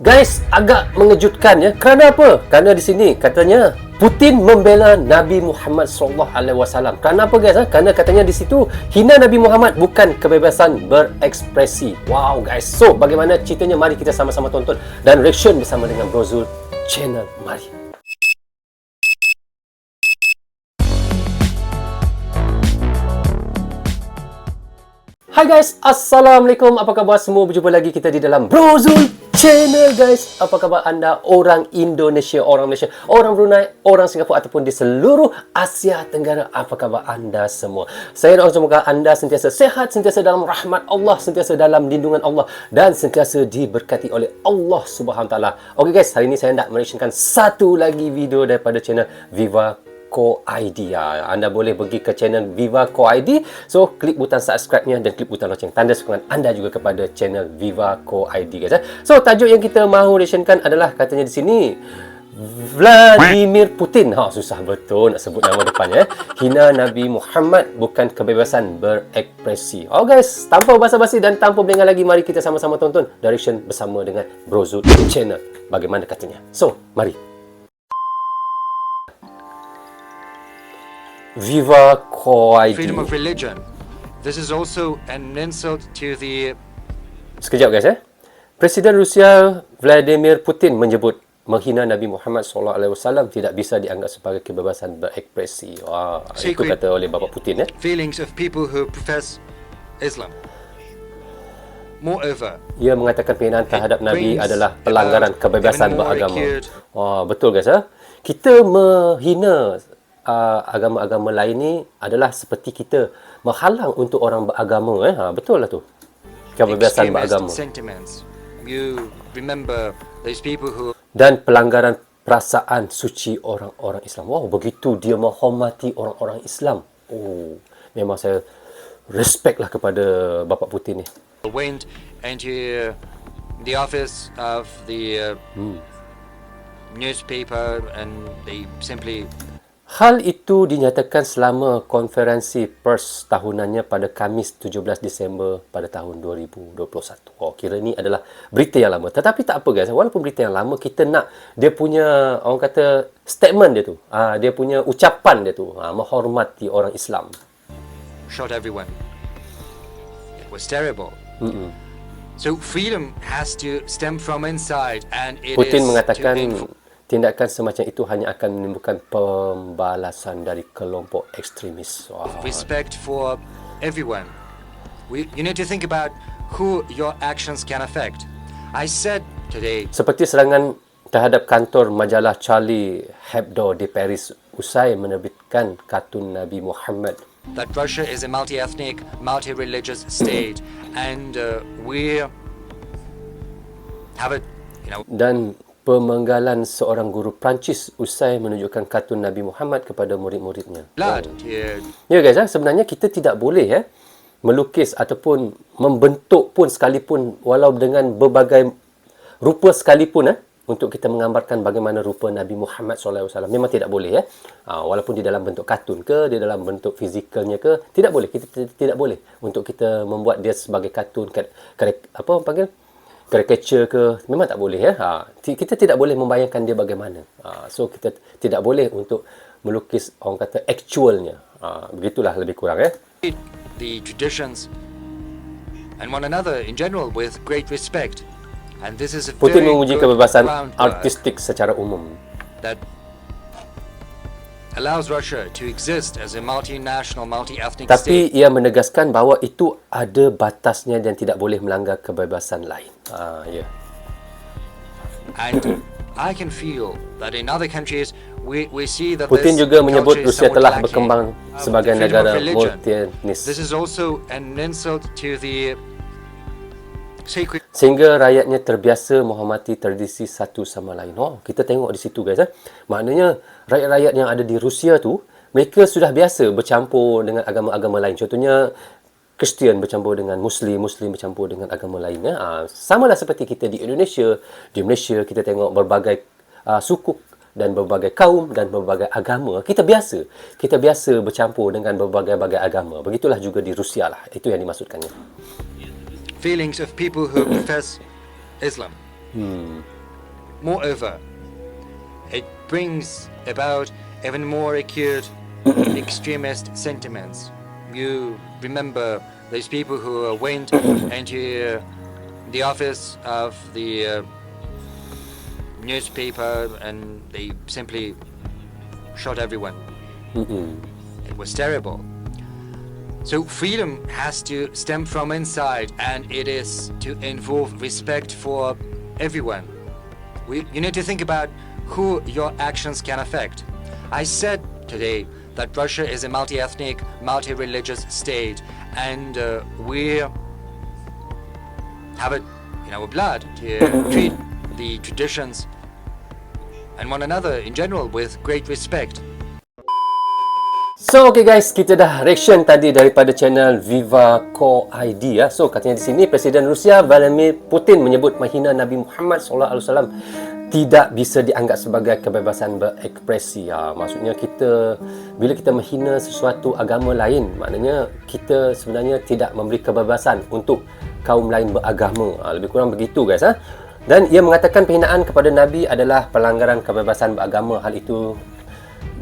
Guys, agak mengejutkan ya. Kerana apa? Kerana di sini katanya Putin membela Nabi Muhammad sallallahu alaihi wasallam. Kerana apa guys? Kerana katanya di situ hina Nabi Muhammad bukan kebebasan berekspresi. Wow guys. So, bagaimana ceritanya? Mari kita sama-sama tonton dan reaction bersama dengan Bro Zul Channel. Mari. Hai guys, Assalamualaikum. Apa khabar semua? Berjumpa lagi kita di dalam Bro Zul Channel guys. Apa khabar anda orang Indonesia, orang Malaysia, orang Brunei, orang Singapura ataupun di seluruh Asia Tenggara? Apa khabar anda semua? Saya doa semoga anda sentiasa sehat, sentiasa dalam rahmat Allah, sentiasa dalam lindungan Allah dan sentiasa diberkati oleh Allah Subhanahu Wa Taala. Okey guys, hari ini saya nak mereaksikan satu lagi video daripada channel Viva Co ID. Anda boleh pergi ke channel Viva Co ID. So, klik butang subscribe-nya dan klik butang loceng. Tanda sokongan anda juga kepada channel Viva Co ID guys. So, tajuk yang kita mahu reactionkan adalah katanya di sini Vladimir Putin. Susah betul nak sebut nama depannya. Hina Nabi Muhammad bukan kebebasan berekspresi. Oh guys, tanpa basa-basi dan tanpa berlengah lagi, mari kita sama-sama tonton direction bersama dengan Bro Zul Channel. Bagaimana katanya? So, mari. Viva Co ID. Freedom of religion. This is also an insult to the... Sekejap guys Presiden Rusia Vladimir Putin menyebut menghina Nabi Muhammad SAW tidak bisa dianggap sebagai kebebasan berekspresi. Itu kata oleh Bapak Putin feelings of people who profess Islam. Moreover, ia mengatakan penghinaan terhadap Nabi adalah pelanggaran kebebasan beragama. Betul guys Kita menghina agama-agama lain ni adalah seperti kita menghalang untuk orang beragama betul lah tu. Kebebasan beragama. You remember those people who... Dan pelanggaran perasaan suci orang-orang Islam. Wow, begitu dia menghormati orang-orang Islam. Memang saya respect lah kepada Bapak Putin ni. Went into the office of the newspaper and they simply... Hal itu dinyatakan selama konferensi pers tahunannya pada Khamis 17 Disember pada tahun 2021. Kira ni adalah berita yang lama. Tetapi tak apa guys, walaupun berita yang lama, kita nak dia punya, orang kata, statement dia tu. Dia punya ucapan dia tu. Menghormati orang Islam. Shot everyone. It was terrible. So freedom has to stem from inside and it Putin is mengatakan tindakan semacam itu hanya akan menimbulkan pembalasan dari kelompok ekstremis. Respect for everyone. You need to think about who your actions can affect. I said today... Seperti serangan terhadap kantor majalah Charlie Hebdo di Paris usai menerbitkan kartun Nabi Muhammad. That Russia is a multi-ethnic, multi-religious state and we have a, Dan pemenggalan seorang guru Perancis usai menunjukkan kartun Nabi Muhammad kepada murid-muridnya. Ya guys, sebenarnya kita tidak boleh melukis ataupun membentuk pun sekalipun, walau dengan berbagai rupa sekalipun untuk kita menggambarkan bagaimana rupa Nabi Muhammad SAW. Memang tidak boleh walaupun di dalam bentuk kartun ke, di dalam bentuk fizikalnya ke, tidak boleh. Kita tidak boleh untuk kita membuat dia sebagai kartun, apa orang panggil, caricature ke, memang tak boleh kita tidak boleh membayangkan dia bagaimana. So kita tidak boleh untuk melukis, orang kata, actualnya. Begitulah lebih kurang The traditions and one another in general with great respect. And this is a Putin very memuji good kebebasan groundwork artistik secara umum that allows Russia to exist as a multinational, multi-ethnic tapi state. ia menegaskan bahawa itu ada batasnya dan tidak boleh melanggar kebebasan lain. And I can feel that in other countries we see that Putin this juga menyebut culture is Rusia somewhat telah lacking. berkembang sebagai Freedom of negara religion. multi-etnis. This is also an insult to the sacred... Sehingga rakyatnya terbiasa menghormati tradisi satu sama lain. Kita tengok di situ guys. Maknanya rakyat-rakyat yang ada di Rusia tu, mereka sudah biasa bercampur dengan agama-agama lain. Contohnya Kristian bercampur dengan Muslim, Muslim bercampur dengan agama lain. Samalah seperti kita di Indonesia. Di Malaysia kita tengok berbagai suku dan berbagai kaum dan berbagai agama. Kita biasa bercampur dengan berbagai-bagai agama. Begitulah juga di Rusia lah. Itu yang dimaksudkannya. Feelings of people who profess Islam. Moreover, it brings about even more acute extremist sentiments. You remember those people who went into the office of the newspaper and they simply shot everyone. It was terrible. So freedom has to stem from inside, and it is to involve respect for everyone. You need to think about who your actions can affect. I said today that Russia is a multi-ethnic, multi-religious state, and we have it in our blood to treat the traditions and one another in general with great respect. So, okay guys, kita dah reaction tadi daripada channel Viva Core ID ya. So, katanya di sini Presiden Rusia Vladimir Putin menyebut menghina Nabi Muhammad SAW tidak bisa dianggap sebagai kebebasan berekspresi. Maksudnya bila kita menghina sesuatu agama lain, maknanya kita sebenarnya tidak memberi kebebasan untuk kaum lain beragama. Lebih kurang begitu guys. Dan ia mengatakan penghinaan kepada Nabi adalah pelanggaran kebebasan beragama. Hal itu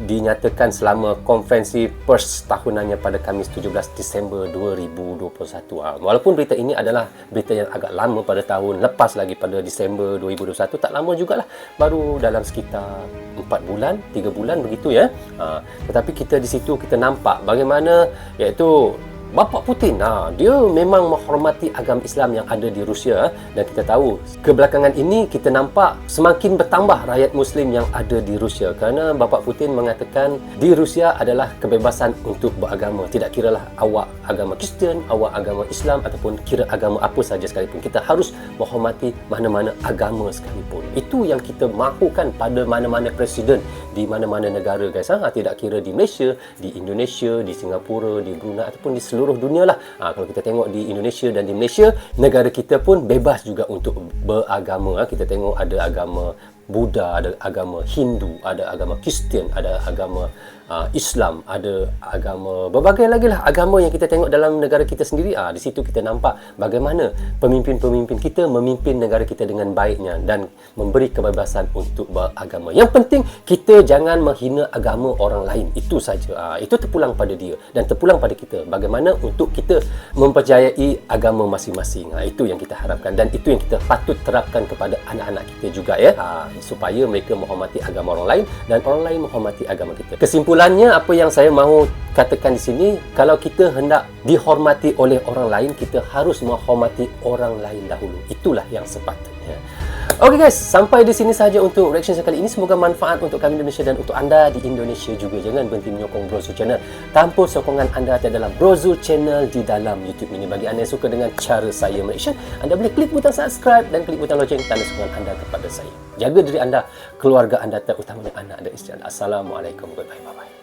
dinyatakan selama konferensi pers tahunannya pada Khamis 17 Disember 2021. Walaupun berita ini adalah berita yang agak lama pada tahun lepas lagi pada Disember 2021, tak lama jugalah, baru dalam sekitar 4 bulan, 3 bulan begitu ya. Tetapi kita di situ kita nampak bagaimana iaitu Bapak Putin, dia memang menghormati agama Islam yang ada di Rusia, dan kita tahu kebelakangan ini kita nampak semakin bertambah rakyat Muslim yang ada di Rusia kerana Bapak Putin mengatakan di Rusia adalah kebebasan untuk beragama. Tidak kiralah awak agama Kristian, awak agama Islam ataupun kira agama apa saja sekalipun. Kita harus menghormati mana-mana agama sekalipun. Itu yang kita mahukan pada mana-mana presiden di mana-mana negara guys. Tidak kira di Malaysia, di Indonesia, di Singapura, di Brunei ataupun di seluruh dunia lah. Kalau kita tengok di Indonesia dan di Malaysia, negara kita pun bebas juga untuk beragama. Kita tengok ada agama Buddha, ada agama Hindu, ada agama Kristian, ada agama Islam, ada agama berbagai lagi lah agama yang kita tengok dalam negara kita sendiri. Di situ kita nampak bagaimana pemimpin-pemimpin kita memimpin negara kita dengan baiknya dan memberi kebebasan untuk beragama. Yang penting kita jangan menghina agama orang lain, itu saja. Itu terpulang pada dia dan terpulang pada kita bagaimana untuk kita mempercayai agama masing-masing. Itu yang kita harapkan dan itu yang kita patut terapkan kepada anak-anak kita juga ya, supaya mereka menghormati agama orang lain dan orang lain menghormati agama kita. Kesimpulannya, apa yang saya mahu katakan di sini, kalau kita hendak dihormati oleh orang lain, kita harus menghormati orang lain dahulu. Itulah yang sepatutnya. Okey guys, sampai di sini sahaja untuk reaction saya kali ini. Semoga manfaat untuk kami Indonesia dan untuk anda di Indonesia juga. Jangan berhenti menyokong Brozul Channel. Tanpa sokongan anda adalah Brozul Channel di dalam YouTube ini. Bagi anda yang suka dengan cara saya mereaction, anda boleh klik butang subscribe dan klik butang loceng tanda sokongan anda kepada saya. Jaga diri anda, keluarga anda, terutamanya anak dan isteri anda. Assalamualaikum. Bye-bye.